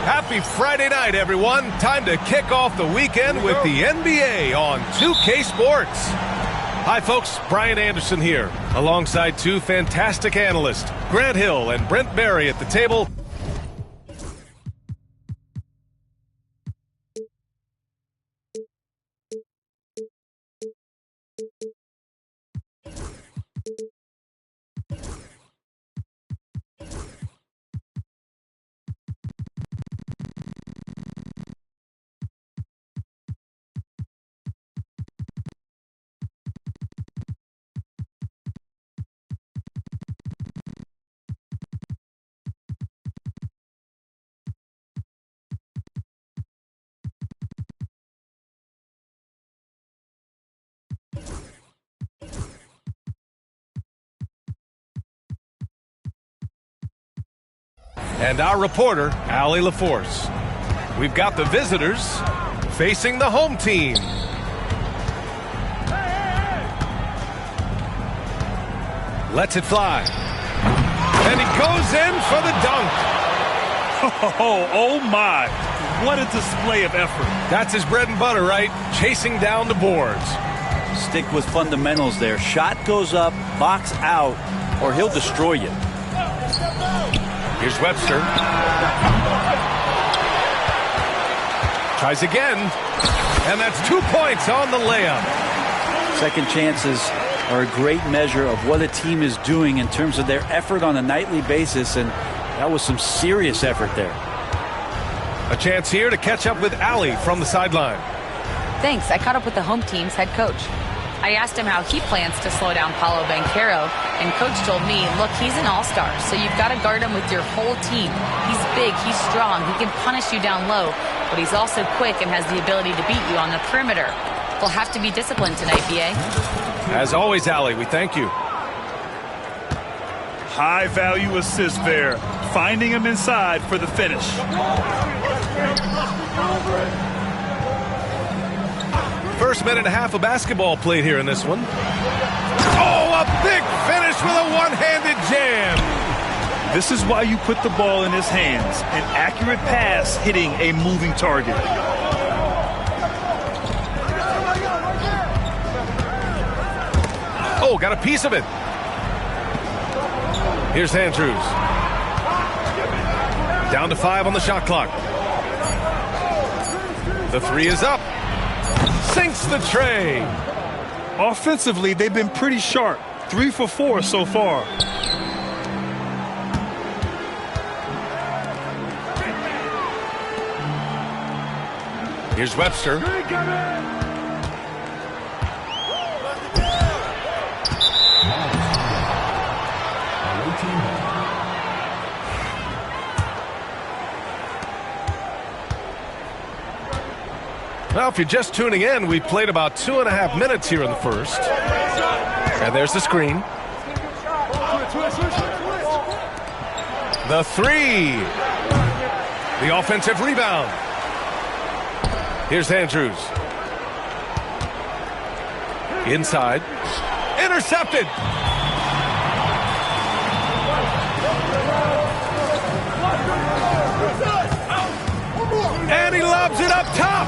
Happy Friday night, everyone. Time to kick off the weekend with the NBA on 2K Sports. Hi, folks. Brian Anderson here, alongside two fantastic analysts, Grant Hill and Brent Barry at the table. And our reporter, Allie LaForce. We've got the visitors facing the home team. Lets it fly. And he goes in for the dunk. Oh my, what a display of effort. That's his bread and butter, right? Chasing down the boards. Stick with fundamentals there. Shot goes up, box out, or he'll destroy you. Here's Webster. Tries again. And that's 2 points on the layup. Second chances are a great measure of what a team is doing in terms of their effort on a nightly basis, and that was some serious effort there. A chance here to catch up with Allie from the sideline. Thanks. I caught up with the home team's head coach. I asked him how he plans to slow down Paolo Banchero, and coach told me, look, he's an all-star, so you've got to guard him with your whole team. He's big, he's strong, he can punish you down low, but he's also quick and has the ability to beat you on the perimeter. We'll have to be disciplined tonight, BA. As always, Allie, we thank you. High-value assist there, finding him inside for the finish. First minute and a half of basketball played here in this one. Oh, a big finish with a one-handed jam. This is why you put the ball in his hands. An accurate pass hitting a moving target. Oh, got a piece of it. Here's Andrews. Down to 5 on the shot clock. The three is up. Sinks the tray. Offensively, they've been pretty sharp. 3 for 4 so far. Here's Webster. Well, if you're just tuning in, we played about 2.5 minutes here in the first. And there's the screen. The three. The offensive rebound. Here's Andrews. Inside. Intercepted. And he lobs it up top.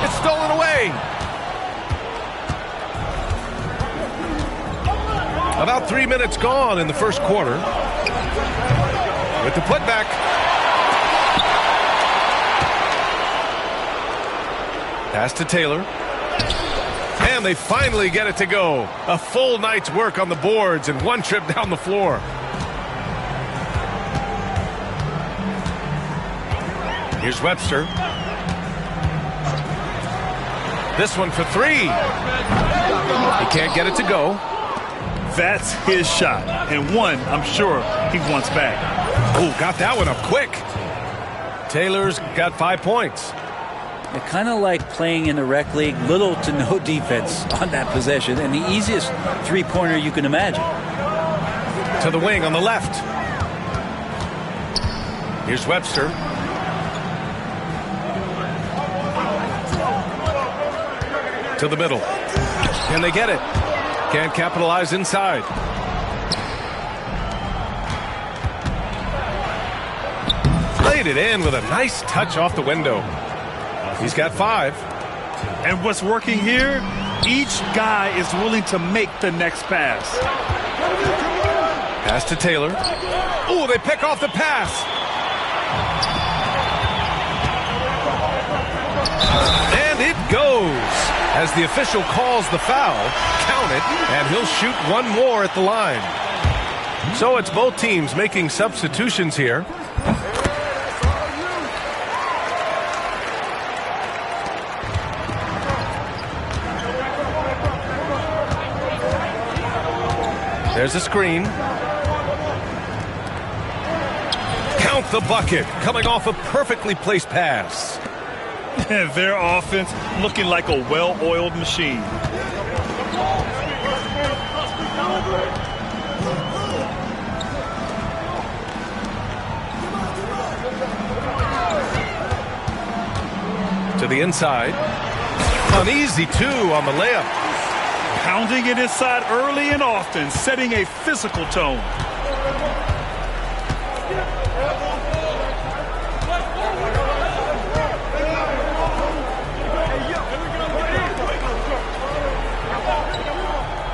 It's stolen away. About 3 minutes gone in the first quarter. With the putback. Pass to Taylor. And they finally get it to go. A full night's work on the boards and one trip down the floor. Here's Webster. This one for three. He can't get it to go. That's his shot, and one I'm sure he wants back. Oh, got that one up quick. Taylor's got 5 points. They're kind of like playing in the rec league, little to no defense on that possession, and the easiest three-pointer you can imagine. To the wing on the left. Here's Webster. To the middle. Can they get it? Can't capitalize inside. Laid it in with a nice touch off the window. He's got 5. And what's working here, each guy is willing to make the next pass. Pass to Taylor. Oh, they pick off the pass. And it goes. As the official calls the foul, count it, and he'll shoot one more at the line. So it's both teams making substitutions here. There's a screen. Count the bucket, coming off a perfectly placed pass. Their offense looking like a well-oiled machine. To the inside. An easy 2 on the layup. Pounding it inside early and often, setting a physical tone.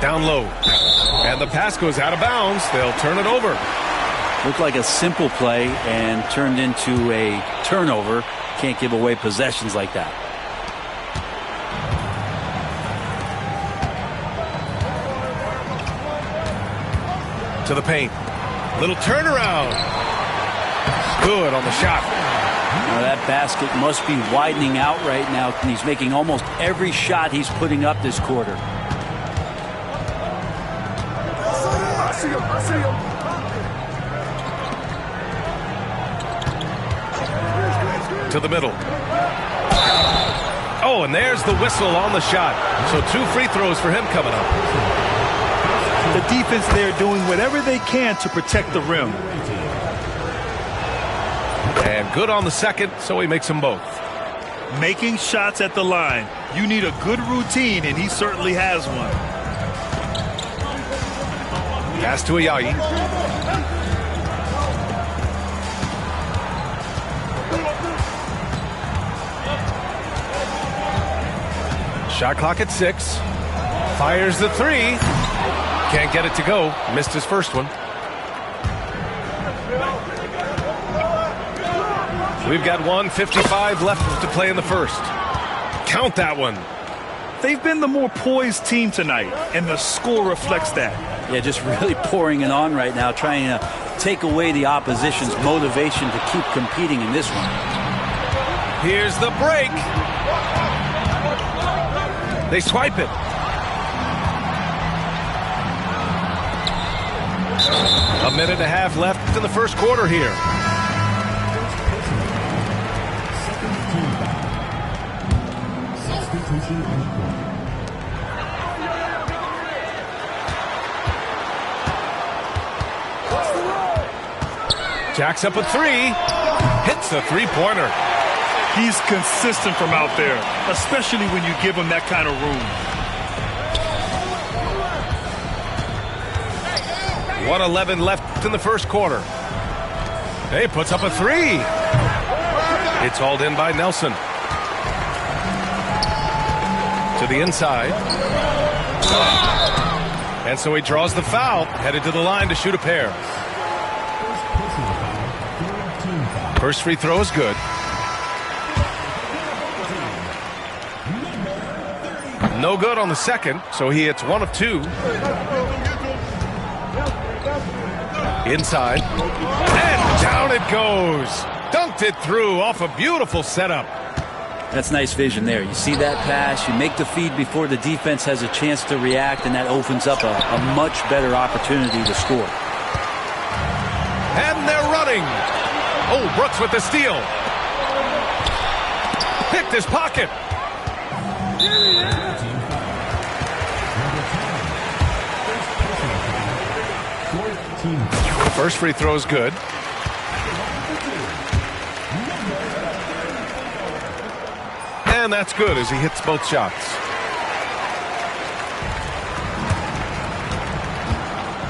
Down low. And the pass goes out of bounds. They'll turn it over. Looked like a simple play and turned into a turnover. Can't give away possessions like that. To the paint. Little turnaround. Good on the shot. Now that basket must be widening out right now, and he's making almost every shot he's putting up this quarter. To the middle. Oh, and there's the whistle on the shot. So 2 free throws for him coming up. The defense there doing whatever they can to protect the rim. And good on the second, so he makes them both. Making shots at the line. You need a good routine, and he certainly has one. Pass to Ayayi. Shot clock at 6. Fires the 3. Can't get it to go. Missed his first one. We've got 1:55 left to play in the first. Count that one. They've been the more poised team tonight, and the score reflects that. Yeah, just really pouring it on right now, trying to take away the opposition's motivation to keep competing in this one. Here's the break. They swipe it. A minute and a half left in the first quarter here. Jacks up a 3. Hits a 3-pointer. He's consistent from out there, especially when you give him that kind of room. 1:11 left in the first quarter. He puts up a 3. It's hauled in by Nelson. To the inside. And so he draws the foul, headed to the line to shoot a pair. First free throw is good. No good on the second, so he hits 1 of 2. Inside. And down it goes. Dunked it through off a beautiful setup. That's nice vision there. You see that pass, you make the feed before the defense has a chance to react, and that opens up a much better opportunity to score. And they're running. Oh, Brooks with the steal. Picked his pocket. First free throw is good. And that's good as he hits both shots.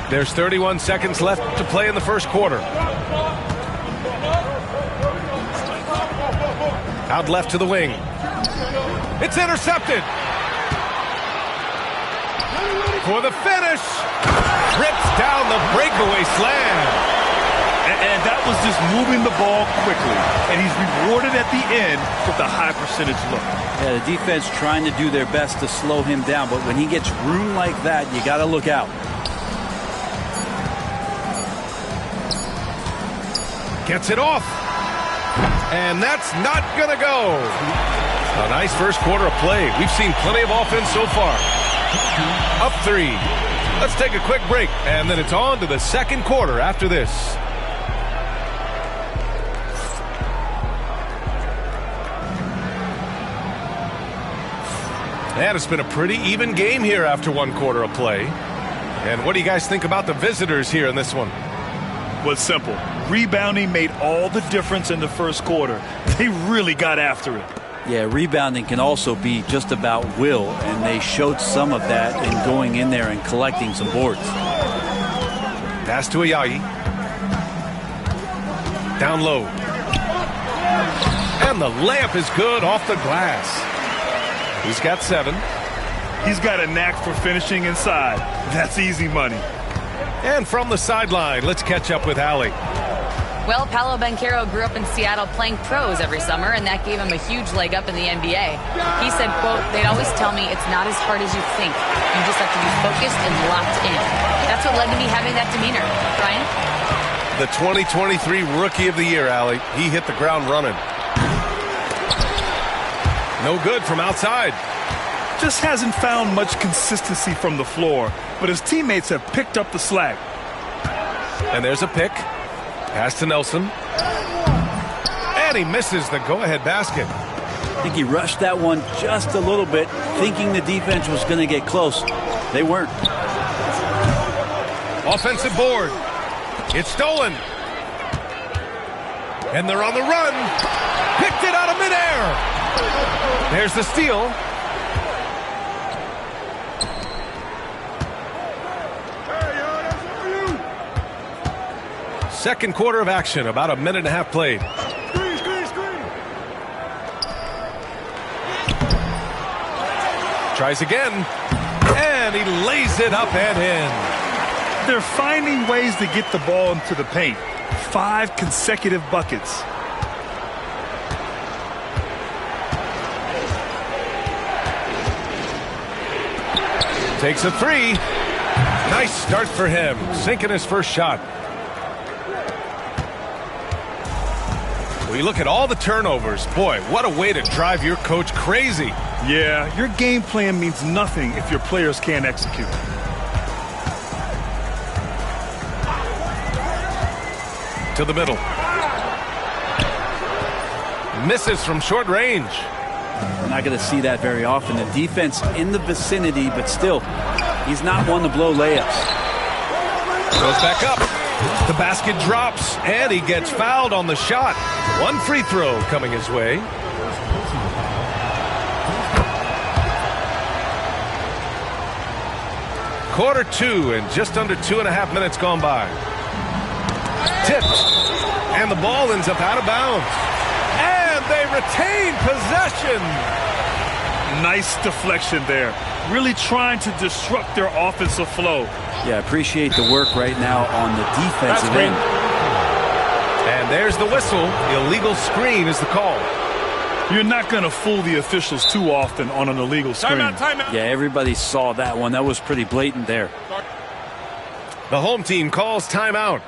There's 31 seconds left to play in the first quarter. Out left to the wing. It's intercepted. For the finish. Rips down the breakaway slam. And that was just moving the ball quickly. And he's rewarded at the end with a high percentage look. Yeah, the defense trying to do their best to slow him down. But when he gets room like that, you got to look out. Gets it off. And that's not going to go. A nice first quarter of play. We've seen plenty of offense so far. Up 3. Let's take a quick break, and then it's on to the second quarter after this. And it's been a pretty even game here after one quarter of play. And what do you guys think about the visitors here in this one? Well, it's simple. Rebounding made all the difference in the first quarter. They really got after it. Yeah, rebounding can also be just about will, and they showed some of that in going in there and collecting some boards. Pass to Ayayi. Down low. And the layup is good off the glass. He's got 7. He's got a knack for finishing inside. That's easy money. And from the sideline, let's catch up with Allie. Well, Paolo Banchero grew up in Seattle playing pros every summer, and that gave him a huge leg up in the NBA. He said, quote, "They'd always tell me it's not as hard as you think. You just have to be focused and locked in." That's what led to me having that demeanor. Brian? The 2023 Rookie of the Year, Allie. He hit the ground running. No good from outside. Just hasn't found much consistency from the floor, but his teammates have picked up the slack. And there's a pick. Pass to Nelson. And he misses the go-ahead basket. I think he rushed that one just a little bit, thinking the defense was going to get close. They weren't. Offensive board. It's stolen. And they're on the run. Picked it out of midair. There's the steal. Second quarter of action, about a minute and a half played. Tries again, and he lays it up and in. They're finding ways to get the ball into the paint. 5 consecutive buckets. Takes a 3. Nice start for him, sinking his first shot. We look at all the turnovers. Boy, what a way to drive your coach crazy. Yeah, your game plan means nothing if your players can't execute. To the middle. Misses from short range. We're not going to see that very often. The defense in the vicinity, but still, he's not one to blow layups. Goes back up. The basket drops, and he gets fouled on the shot. One free throw coming his way. Quarter 2 and just under 2.5 minutes gone by. Tipped, and the ball ends up out of bounds. And they retain possession. Nice deflection there. Really trying to disrupt their offensive flow. Yeah, appreciate the work right now on the defensive end. And there's the whistle. Illegal screen is the call. You're not going to fool the officials too often on an illegal screen. Timeout. Yeah, everybody saw that one. That was pretty blatant there. The home team calls timeout.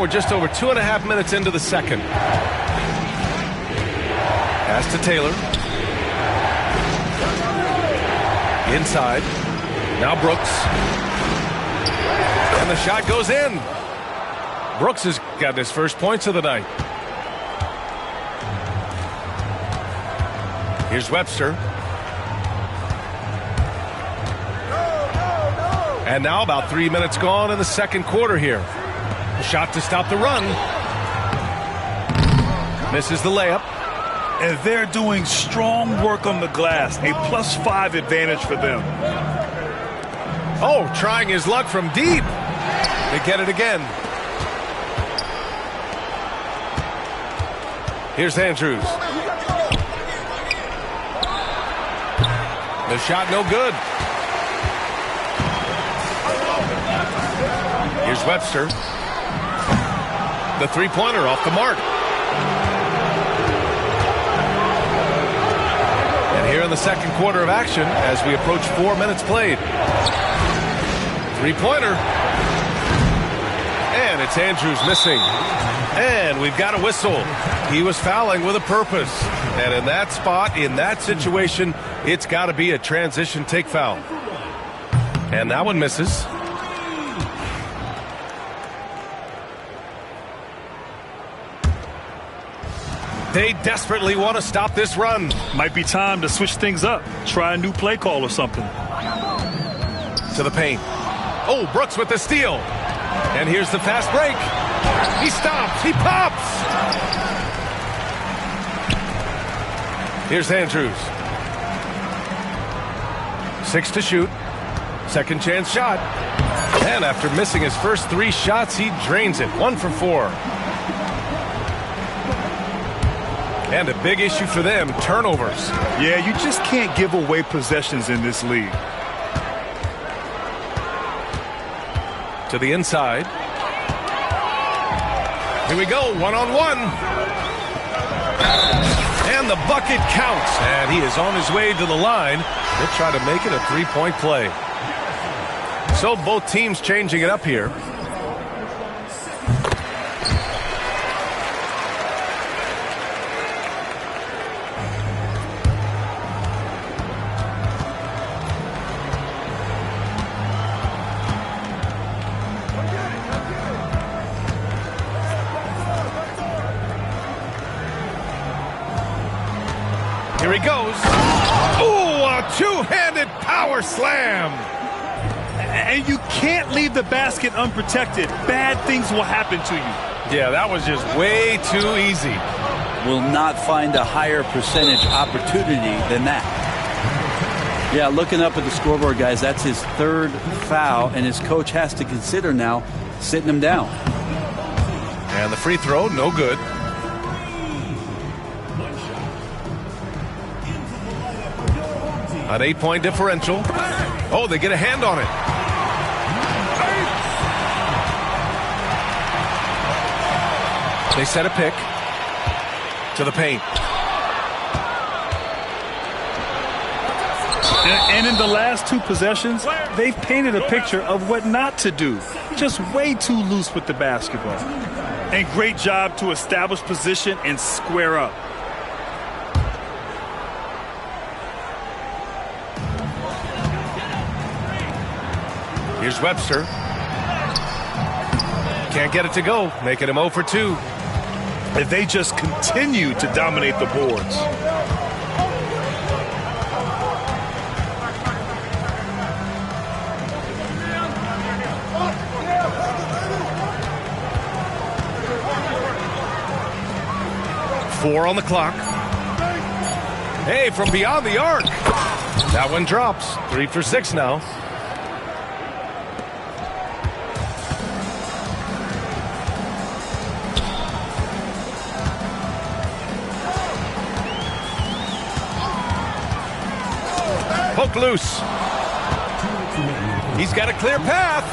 And we're just over 2.5 minutes into the second. Pass to Taylor. Inside. Now Brooks. And the shot goes in. Brooks has got his first points of the night. Here's Webster. And now about 3 minutes gone in the second quarter here. A shot to stop the run. Misses the layup. And they're doing strong work on the glass. A +5 advantage for them. Oh, trying his luck from deep. They get it again. Here's Andrews. The shot no good. Here's Webster. The three-pointer off the mark. And here in the second quarter of action as we approach 4 minutes played. Three-pointer. And it's Andrews missing. And we've got a whistle. He was fouling with a purpose. And in that spot, in that situation, it's got to be a transition take foul. And that one misses. They desperately want to stop this run. Might be time to switch things up. Try a new play call or something. To the paint. Oh, Brooks with the steal. And here's the fast break. He stops. He pops. Here's Andrews. 6 to shoot. Second chance shot. And after missing his first 3 shots, he drains it. 1 for 4. And a big issue for them, turnovers. Yeah, you just can't give away possessions in this league. To the inside. Here we go, one-on-one. And the bucket counts. And he is on his way to the line. He'll try to make it a three-point play. So both teams changing it up here. Here he goes. Ooh, a two-handed power slam. And you can't leave the basket unprotected. Bad things will happen to you. Yeah, that was just way too easy. Will not find a higher percentage opportunity than that. Yeah, looking up at the scoreboard, guys, that's his 3rd foul, and his coach has to consider now sitting him down. And the free throw, no good. An 8-point differential. Oh, they get a hand on it. They set a pick to the paint. And in the last 2 possessions, they've painted a picture of what not to do. Just way too loose with the basketball. And great job to establish position and square up. Here's Webster. Can't get it to go, making him 0 for 2. And they just continue to dominate the boards. Four on the clock. Hey, from beyond the arc. That one drops. 3 for 6 now. Poke loose. He's got a clear path.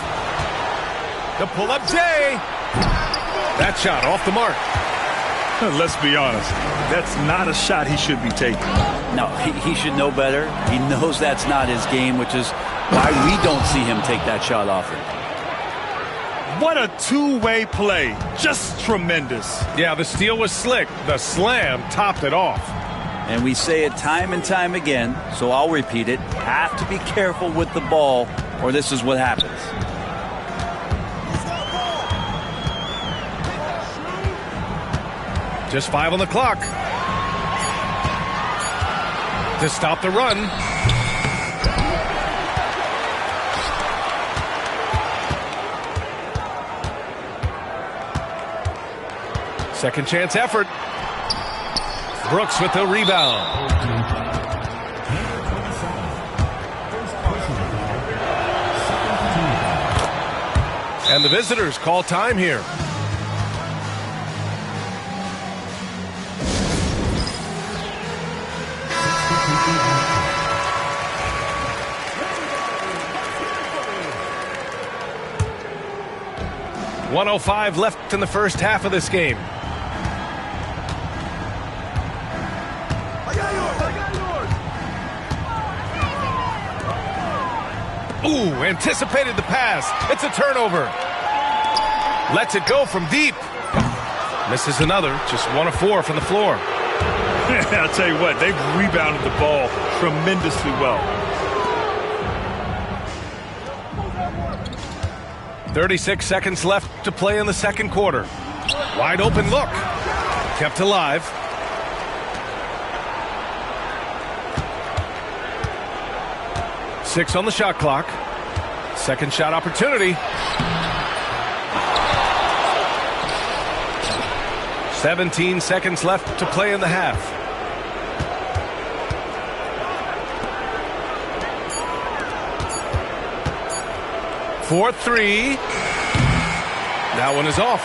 The pull-up J. That shot off the mark. Let's be honest. That's not a shot he should be taking. No, he should know better. He knows that's not his game, which is why we don't see him take that shot often. What a two-way play. Just tremendous. Yeah, the steal was slick. The slam topped it off. And we say it time and time again, so I'll repeat it. Have to be careful with the ball, or this is what happens. Just 5 on the clock. To stop the run. Second chance effort. Brooks with the rebound. And the visitors call time here. .105 left in the first half of this game. Ooh, anticipated the pass. It's a turnover. Lets it go from deep. Misses another. Just 1 of 4 from the floor. I'll tell you what, they've rebounded the ball tremendously well. 36 seconds left to play in the second quarter. Wide open look. Kept alive. Six on the shot clock. Second shot opportunity. 17 seconds left to play in the half. For 3. That one is off.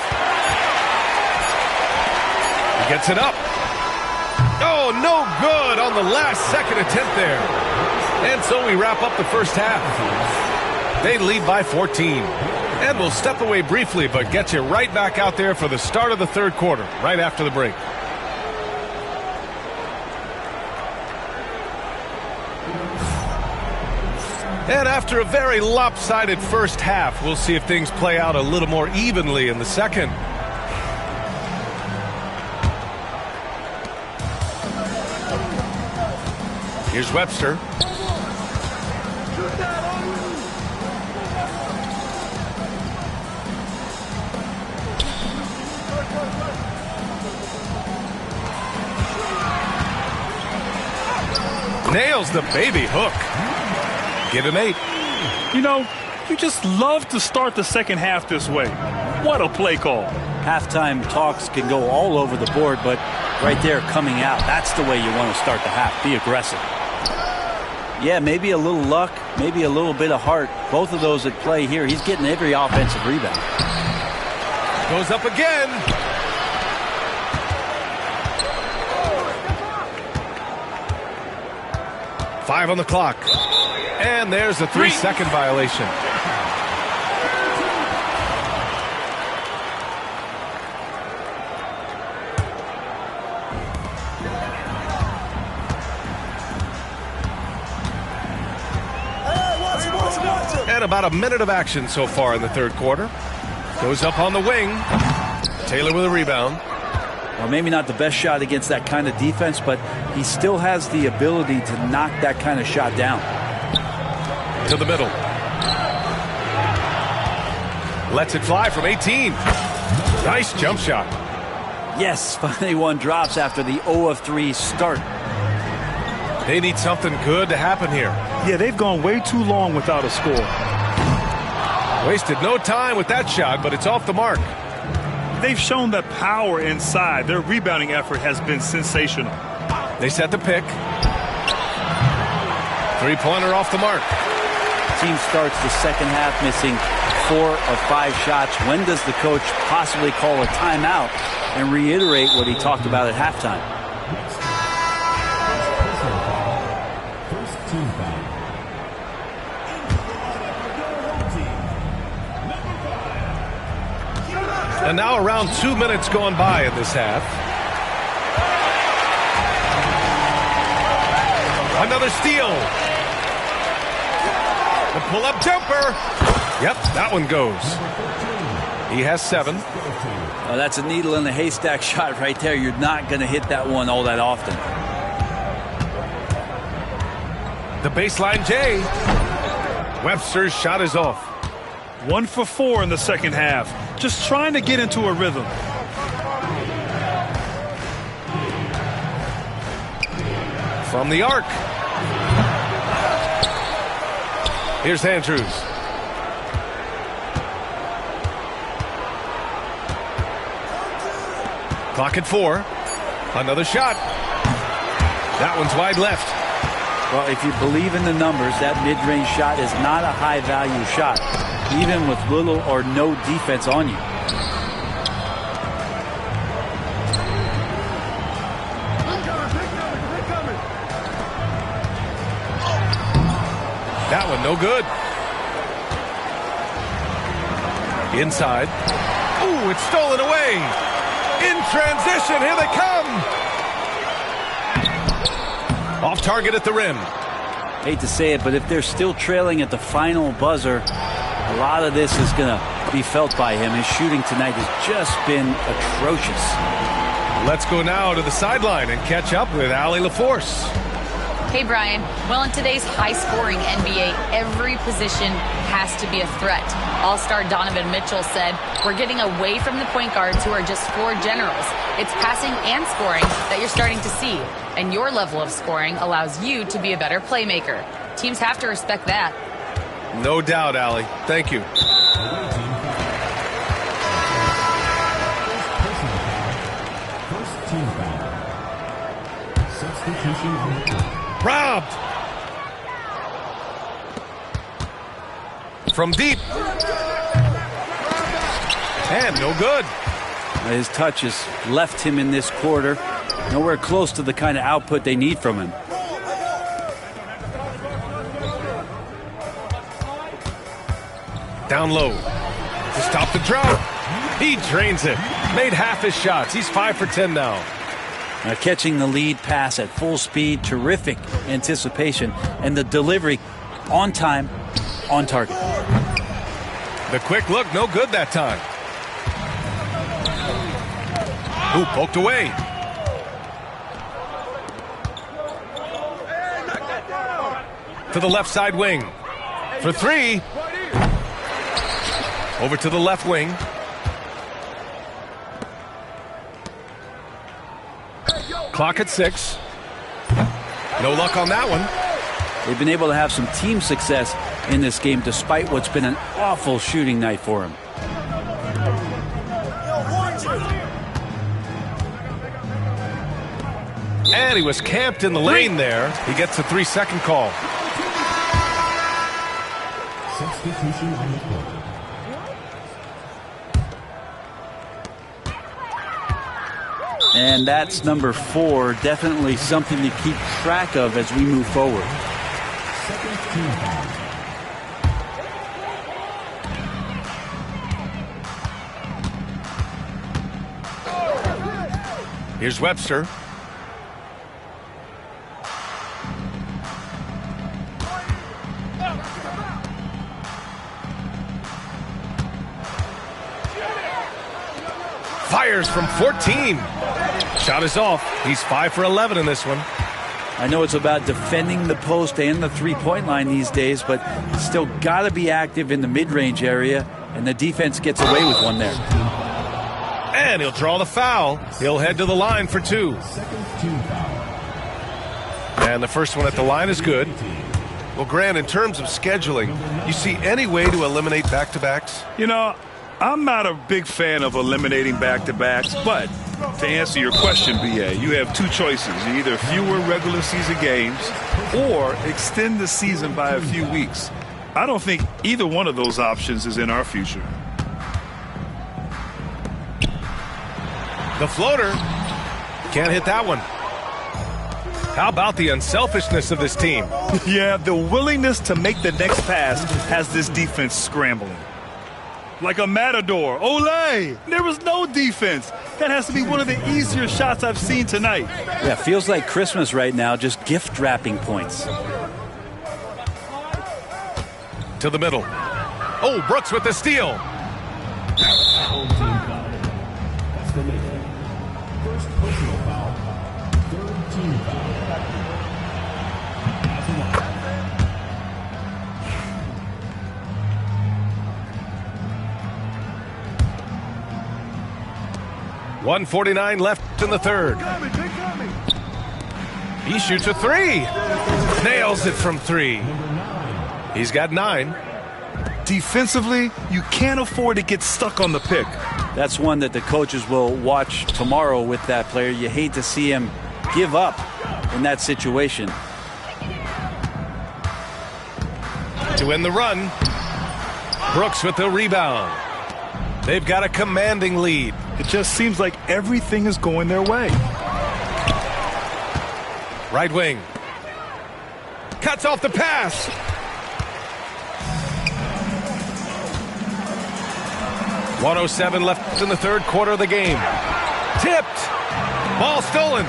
He gets it up. Oh, no good on the last second attempt there. And so we wrap up the first half. They lead by 14. And we'll step away briefly, but get you right back out there for the start of the third quarter, right after the break. And after a very lopsided first half, we'll see if things play out a little more evenly in the second. Here's Webster. Nails the baby hook. Give him 8. You know, you just love to start the second half this way. What a play call. Halftime talks can go all over the board, but right there coming out, that's the way you want to start the half. Be aggressive. Yeah, maybe a little luck, maybe a little bit of heart. Both of those at play here. He's getting every offensive rebound. Goes up again. Five on the clock. And there's a 3-second violation. And about a minute of action so far in the third quarter. Goes up on the wing. Taylor with a rebound. Well, maybe not the best shot against that kind of defense, but he still has the ability to knock that kind of shot down. To the middle. Lets it fly from 18. Nice jump shot. Yes, finally one drops after the 0 of 3 start. They need something good to happen here. Yeah, they've gone way too long without a score. Wasted no time with that shot, but it's off the mark. They've shown the power inside. Their rebounding effort has been sensational. They set the pick. Three-pointer off the mark. Team starts the second half missing 4 of 5 shots. When does the coach possibly call a timeout and reiterate what he talked about at halftime? And now around 2 minutes gone by in this half. Another steal. The pull-up jumper. Yep, that one goes. He has 7. That's a needle in the haystack shot right there. You're not going to hit that one all that often. The baseline J. Webster's shot is off. 1 for 4 in the second half. Just trying to get into a rhythm. From the arc. Here's Andrews. Clock at 4. Another shot. That one's wide left. Well, if you believe in the numbers, that mid-range shot is not a high-value shot, even with little or no defense on you. That one no good. Inside. Ooh, it's stolen away. In transition, here they come. Off target at the rim. Hate to say it, but if they're still trailing at the final buzzer, a lot of this is going to be felt by him. His shooting tonight has just been atrocious. Let's go now to the sideline and catch up with Allie LaForce. Hey, Brian. Well, in today's high-scoring NBA, every position has to be a threat. All-star Donovan Mitchell said, "We're getting away from the point guards who are just floor generals. It's passing and scoring that you're starting to see. And your level of scoring allows you to be a better playmaker. Teams have to respect that." No doubt, Allie. Thank you. First team foul. Substitution on the court. Robbed. From deep. And no good. His touch has left him in this quarter. Nowhere close to the kind of output they need from him. Down low. To stop the drought. He drains it. Made half his shots. He's 5 for 10 now. Now catching the lead pass at full speed, terrific anticipation, and the delivery on time, on target. The quick look, no good that time. Ooh, poked away. To the left side wing. For 3. Over to the left wing. Clock at 6. No luck on that one. They've been able to have some team success in this game despite what's been an awful shooting night for him. And he was camped in the lane there. He gets a 3-second call. Substitution on the court. And that's number 4. Definitely something to keep track of as we move forward. Second team foul. Here's Webster. Fires from 14. Shot is off. He's 5 for 11 in this one. I know it's about defending the post and the three-point line these days, but still got to be active in the mid-range area, and the defense gets away with one there. And he'll draw the foul. He'll head to the line for 2. Second team foul. And the first one at the line is good. Well, Grant, in terms of scheduling, you see any way to eliminate back-to-backs? You know, I'm not a big fan of eliminating back-to-backs, but to answer your question, BA, you have 2 choices. Either fewer regular season games or extend the season by a few weeks. I don't think either one of those options is in our future. The floater. Can't hit that one. How about the unselfishness of this team? Yeah, the willingness to make the next pass has this defense scrambling. Like a matador. Olay! There was no defense. That has to be one of the easier shots I've seen tonight. Yeah, feels like Christmas right now, just gift wrapping points. To the middle. Oh, Brooks with the steal. Whole team foul. That's the make. First personal foul. Third team foul. As a line. 1:49 left in the third. He shoots a three. Nails it from three. He's got 9. Defensively, you can't afford to get stuck on the pick. That's one that the coaches will watch tomorrow with that player. You hate to see him give up in that situation. To end the run, Brooks with the rebound. They've got a commanding lead. It just seems like everything is going their way. Right wing. Cuts off the pass. .107 left in the third quarter of the game. Tipped. Ball stolen.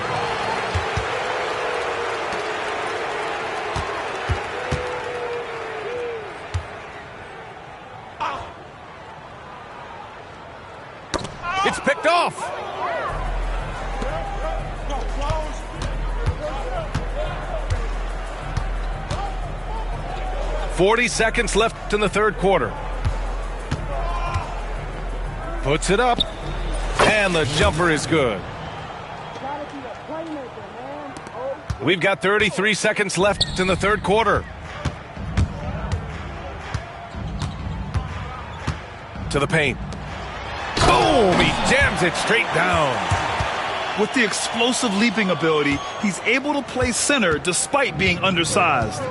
It's picked off. .40 seconds left in the third quarter. Puts it up, and the jumper is good. We've got 33 seconds left in the third quarter. To the paint. Boom! He jams it straight down. With the explosive leaping ability, he's able to play center despite being undersized.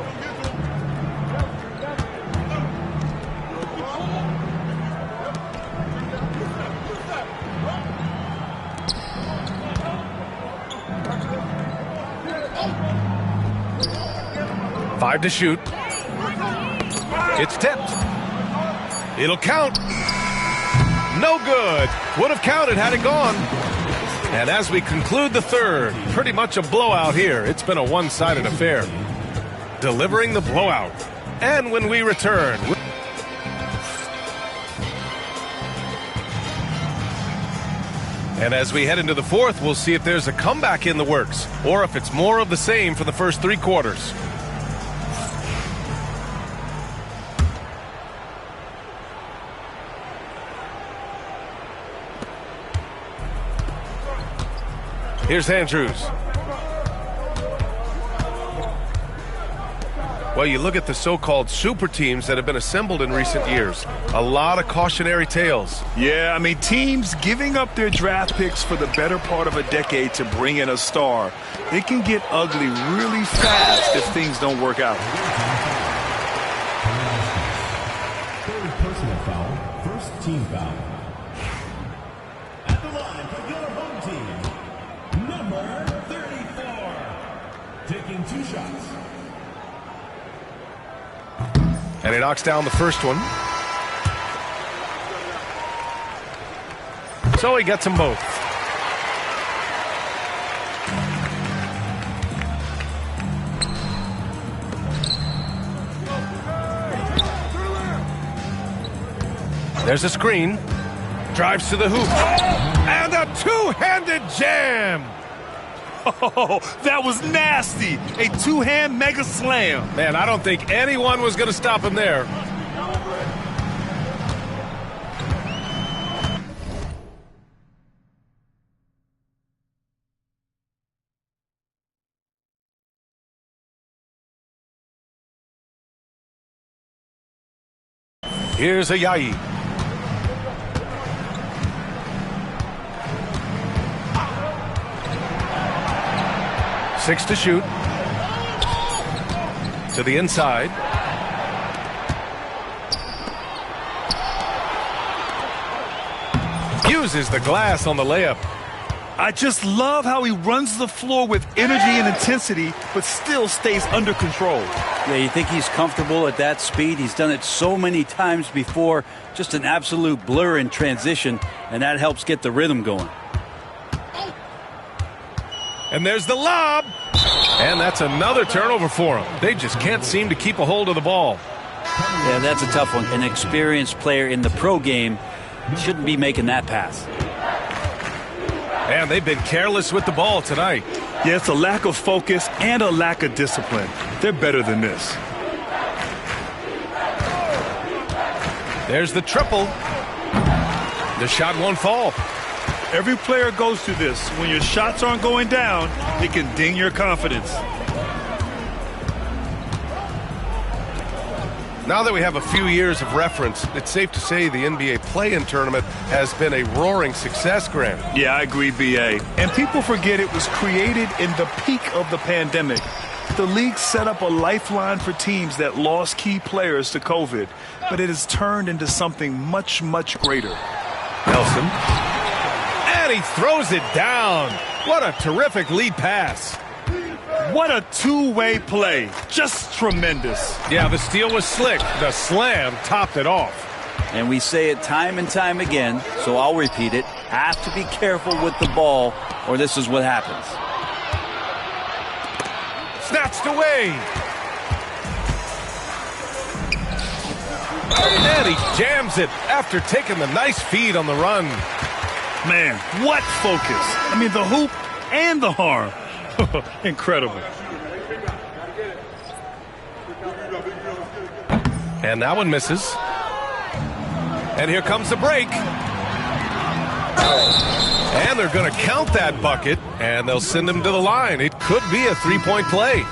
Five to shoot. It's tipped. It'll count. No good. Would have counted had it gone. And as we conclude the third, pretty much a blowout here. It's been a one-sided affair. Delivering the blowout. And when we return... And as we head into the fourth, we'll see if there's a comeback in the works, or if it's more of the same for the first three quarters. Here's Andrews. Well, you look at the so-called super teams that have been assembled in recent years. A lot of cautionary tales. Yeah, I mean, teams giving up their draft picks for the better part of a decade to bring in a star. It can get ugly really fast if things don't work out. Third personal foul. First team foul. At the line for your home team, number 34. Taking 2 shots. And he knocks down the first one. So he gets them both. There's a screen. Drives to the hoop. And a two-handed jam. Oh, that was nasty. A two-hand mega slam. Man, I don't think anyone was going to stop him there. Here's a Ayayi. Six to shoot. To the inside. Uses the glass on the layup. I just love how he runs the floor with energy and intensity, but still stays under control. Yeah, you think he's comfortable at that speed? He's done it so many times before. Just an absolute blur in transition, and that helps get the rhythm going. And there's the lob. And that's another turnover for him. They just can't seem to keep a hold of the ball. Yeah, that's a tough one. An experienced player in the pro game Shouldn't be making that pass. And they've been careless with the ball tonight. Yeah, it's a lack of focus and a lack of discipline. They're better than this. There's the triple. The shot won't fall. Every player goes through this. When your shots aren't going down, it can ding your confidence. Now that we have a few years of reference, it's safe to say the NBA play-in tournament has been a roaring success, Grant. Yeah, I agree, B.A. And people forget it was created in the peak of the pandemic. The league set up a lifeline for teams that lost key players to COVID, but it has turned into something much, much greater. Nelson. And he throws it down. What a terrific lead pass. What a two-way play. Just tremendous. Yeah, the steal was slick. The slam topped it off. And we say it time and time again, so I'll repeat it. Have to be careful with the ball, or this is what happens. Snatched away. And he jams it after taking the nice feed on the run. Man, what focus. I mean, the hoop and the harm. Incredible. And that one misses. And here comes the break. And they're going to count that bucket, and they'll send him to the line. It could be a three-point play.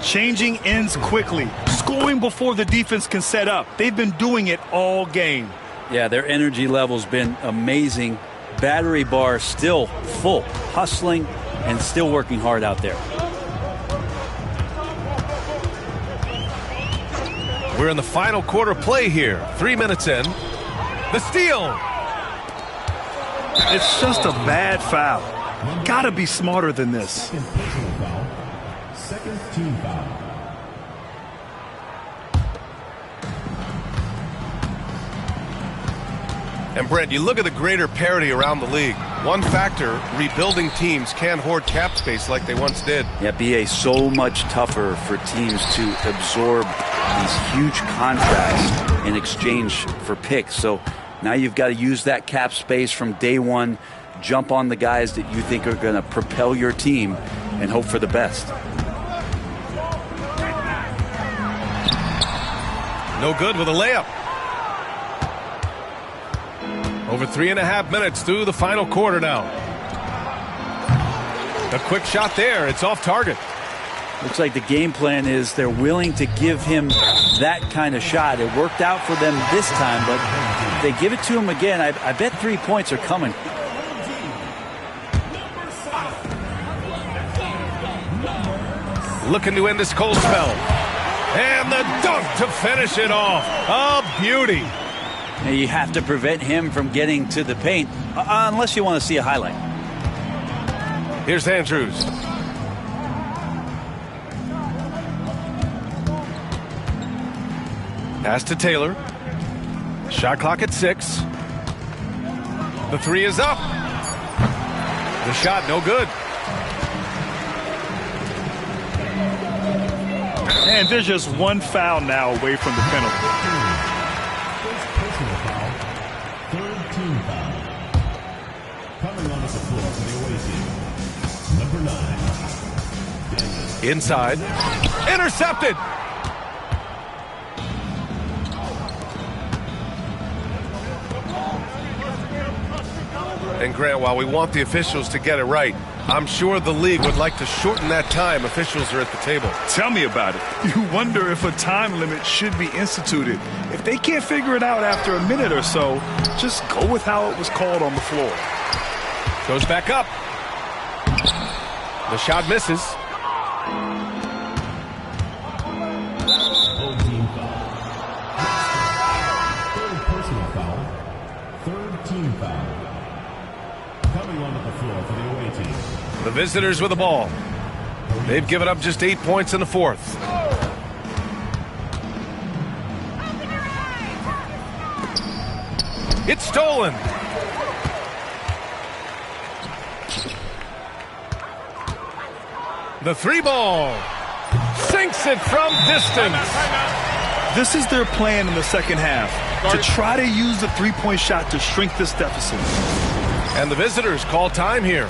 Changing ends quickly. Scoring before the defense can set up. They've been doing it all game. Yeah, their energy level's been amazing. Battery bar still full, hustling and still working hard out there. We're in the final quarter play here. 3 minutes in. The steal. It's just a bad foul. Gotta be smarter than this. Second personal foul. Second team foul. And Brent, you look at the greater parity around the league. One factor, rebuilding teams can't hoard cap space like they once did. Yeah, BA, so much tougher for teams to absorb these huge contracts in exchange for picks. So now you've got to use that cap space from day one, jump on the guys that you think are going to propel your team, and hope for the best. No good with a layup. Over 3.5 minutes through the final quarter now. A quick shot there. It's off target. Looks like the game plan is they're willing to give him that kind of shot. It worked out for them this time, but if they give it to him again, I bet 3 points are coming. Looking to end this cold spell. And the dunk to finish it off. A beauty. Now you have to prevent him from getting to the paint, unless you want to see a highlight. Here's Andrews. Pass to Taylor. Shot clock at 6. The three is up. The shot no good. And there's just one foul now away from the penalty. Personal foul. Third team foul. Coming onto the floor for the away team. Number 9. Inside. Intercepted. And Grant, while we want the officials to get it right, I'm sure the league would like to shorten that time officials are at the table. Tell me about it. You wonder if a time limit should be instituted. If they can't figure it out after a minute or so, just go with how it was called on the floor. Goes back up. The shot misses. Home team foul. Third personal foul. Third team foul. Coming onto the floor for the away team. The visitors with the ball. They've given up just 8 points in the fourth. It's stolen. The three ball. Sinks it from distance. This is their plan in the second half. to try to use the three-point shot to shrink this deficit. And the visitors call time here.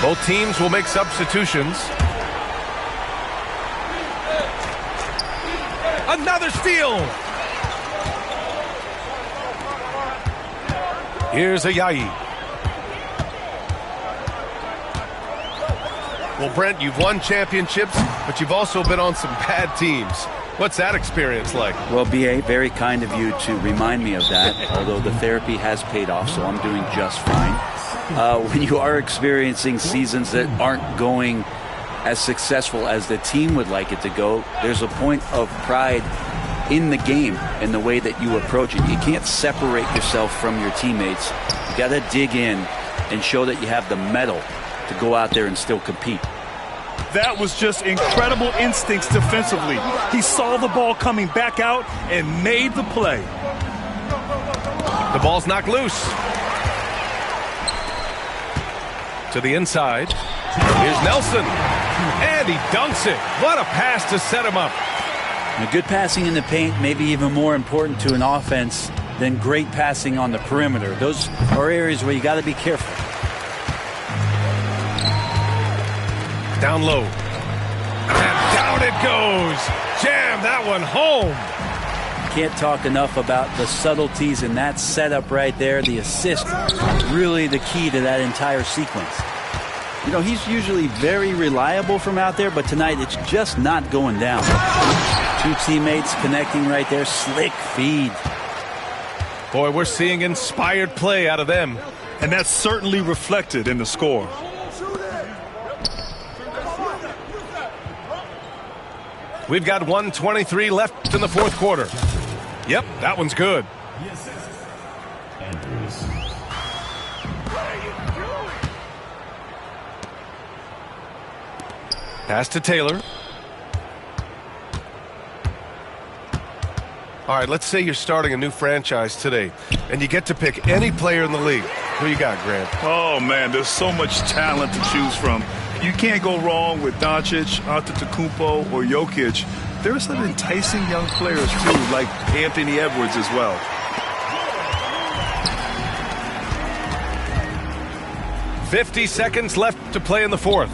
Both teams will make substitutions. Another steal. Here's Ayayi. Well, Brent, you've won championships, but you've also been on some bad teams. What's that experience like? Well, B.A., very kind of you to remind me of that, although the therapy has paid off, so I'm doing just fine. When you are experiencing seasons that aren't going as successful as the team would like it to go, there's a point of pride in the game and the way that you approach it. You can't separate yourself from your teammates. You got to dig in and show that you have the mettle to go out there and still compete. That was just incredible instincts defensively. He saw the ball coming back out and made the play. The ball's knocked loose. To the inside. Here's Nelson. And he dunks it. What a pass to set him up. Now, good passing in the paint may be even more important to an offense than great passing on the perimeter. Those are areas where you got to be careful. Down low. And down it goes. Jam that one home. Can't talk enough about the subtleties in that setup right there. The assist, really the key to that entire sequence. You know, he's usually very reliable from out there, but tonight it's just not going down. Two teammates connecting right there. Slick feed. Boy, we're seeing inspired play out of them. And that's certainly reflected in the score. We've got 1:23 left in the fourth quarter. Yep, that one's good. Pass to Taylor. All right, let's say you're starting a new franchise today, and you get to pick any player in the league. Who you got, Grant? Oh, man, there's so much talent to choose from. You can't go wrong with Doncic, Antetokounmpo, or Jokic. There are some enticing young players, too, like Anthony Edwards as well. $50 seconds left to play in the fourth.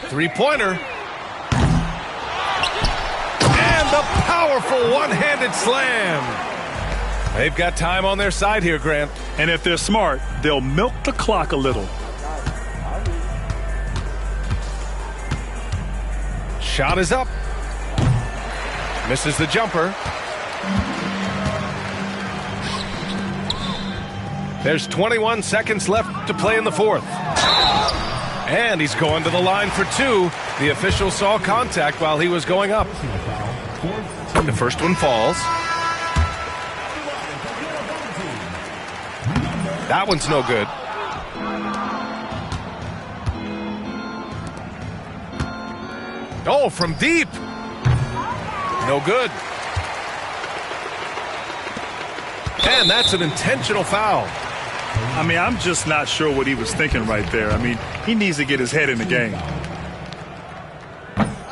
Three-pointer. And the powerful one-handed slam. They've got time on their side here, Grant. And if they're smart, they'll milk the clock a little. Shot is up. Misses the jumper. There's 21 seconds left to play in the fourth. And he's going to the line for two. The official saw contact while he was going up. The first one falls. That one's no good. Oh, from deep. No good. And that's an intentional foul. I mean, I'm just not sure what he was thinking right there. I mean, he needs to get his head in the game.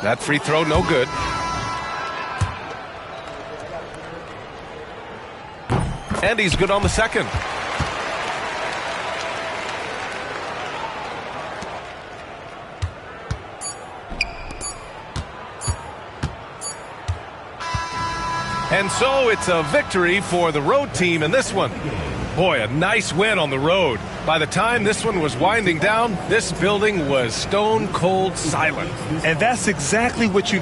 That free throw, no good. And he's good on the second. And so it's a victory for the road team in this one. Boy, a nice win on the road. By the time this one was winding down, this building was stone cold silent. And that's exactly what you got.